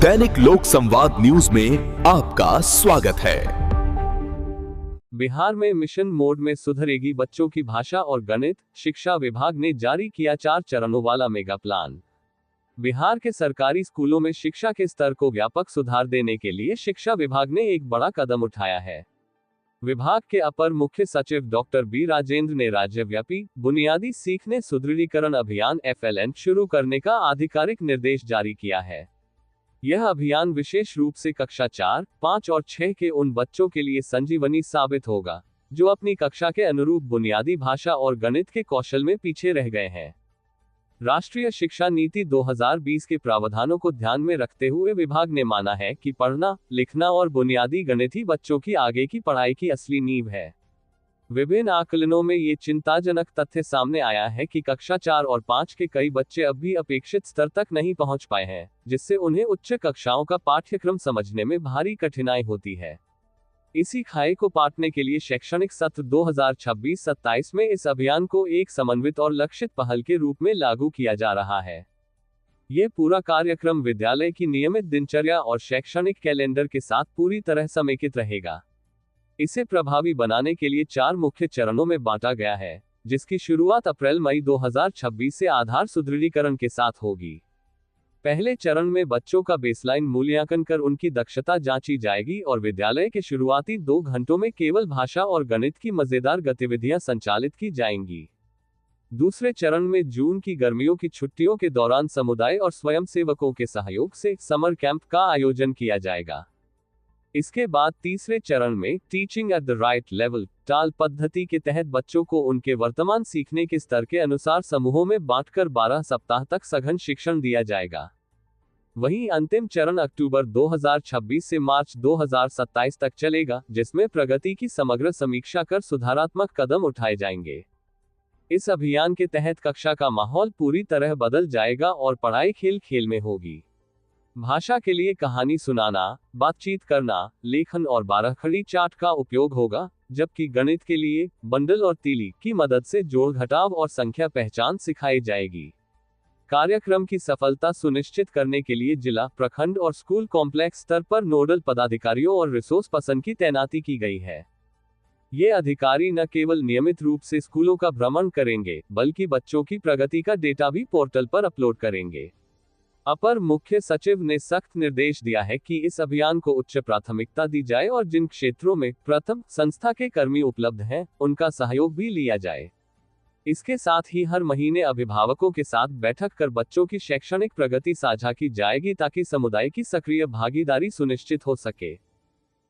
दैनिक लोक संवाद न्यूज में आपका स्वागत है। बिहार में मिशन मोड में सुधरेगी बच्चों की भाषा और गणित। शिक्षा विभाग ने जारी किया 4 चरणों वाला मेगा प्लान। बिहार के सरकारी स्कूलों में शिक्षा के स्तर को व्यापक सुधार देने के लिए शिक्षा विभाग ने एक बड़ा कदम उठाया है। विभाग के अपर मुख्य सचिव डॉक्टर बी राजेंद्र ने राज्यव्यापी बुनियादी सीखने सुदृढ़ीकरण अभियान FLN शुरू करने का आधिकारिक निर्देश जारी किया है। यह अभियान विशेष रूप से कक्षा 4, 5 और 6 के उन बच्चों के लिए संजीवनी साबित होगा जो अपनी कक्षा के अनुरूप बुनियादी भाषा और गणित के कौशल में पीछे रह गए हैं। राष्ट्रीय शिक्षा नीति 2020 के प्रावधानों को ध्यान में रखते हुए विभाग ने माना है कि पढ़ना, लिखना और बुनियादी गणित ही बच्चों की आगे की पढ़ाई की असली नींव है। विभिन्न आकलनों में ये चिंताजनक तथ्य सामने आया है कि कक्षा 4 और 5 के कई बच्चे अब भी अपेक्षित स्तर तक नहीं पहुंच पाए हैं, जिससे उन्हें उच्च कक्षाओं का पाठ्यक्रम समझने में भारी कठिनाई होती है। इसी खाई को पाटने के लिए शैक्षणिक सत्र 2026-27 में इस अभियान को एक समन्वित और लक्षित पहल के रूप में लागू किया जा रहा है। ये पूरा कार्यक्रम विद्यालय की नियमित दिनचर्या और शैक्षणिक कैलेंडर के साथ पूरी तरह समेकित रहेगा। इसे प्रभावी बनाने के लिए 4 मुख्य चरणों में बांटा गया है, जिसकी शुरुआत अप्रैल-मई 2026 से आधार सुदृढ़ीकरण के साथ होगी। पहले चरण में बच्चों का बेसलाइन मूल्यांकन कर उनकी दक्षता जांची जाएगी और विद्यालय के शुरुआती 2 घंटों में केवल भाषा और गणित की मजेदार गतिविधियां संचालित की जाएंगी। दूसरे चरण में जून की गर्मियों की छुट्टियों के दौरान समुदाय और स्वयंसेवकों के सहयोग से समर कैंप का आयोजन किया जाएगा। इसके बाद तीसरे चरण में teaching at the right level टाल पद्धति के तहत बच्चों को उनके वर्तमान सीखने के स्तर के अनुसार समूहों में बांटकर 12 सप्ताह तक सघन शिक्षण दिया जाएगा। वहीं अंतिम चरण अक्टूबर 2026 से मार्च 2027 तक चलेगा, जिसमें प्रगति की समग्र समीक्षा कर सुधारात्मक कदम उठाए जाएंगे। इस अभियान के तहत कक्षा का माहौल पूरी तरह बदल जाएगा और पढ़ाई खेल खेल में होगी। भाषा के लिए कहानी सुनाना, बातचीत करना, लेखन और 12 खड़ी चार्ट का उपयोग होगा, जबकि गणित के लिए बंडल और तीली की मदद से जोड़ घटाव और संख्या पहचान सिखाई जाएगी। कार्यक्रम की सफलता सुनिश्चित करने के लिए जिला, प्रखंड और स्कूल कॉम्प्लेक्स स्तर पर नोडल पदाधिकारियों और रिसोर्स पर्सन की तैनाती की गई है। ये अधिकारी न केवल नियमित रूप से स्कूलों का भ्रमण करेंगे, बल्कि बच्चों की प्रगति का डेटा भी पोर्टल पर अपलोड करेंगे। अपर मुख्य सचिव ने सख्त निर्देश दिया है कि इस अभियान को उच्च प्राथमिकता दी जाए और जिन क्षेत्रों में प्रथम संस्था के कर्मी उपलब्ध हैं, उनका सहयोग भी लिया जाए। इसके साथ ही हर महीने अभिभावकों के साथ बैठक कर बच्चों की शैक्षणिक प्रगति साझा की जाएगी ताकि समुदाय की सक्रिय भागीदारी सुनिश्चित हो सके।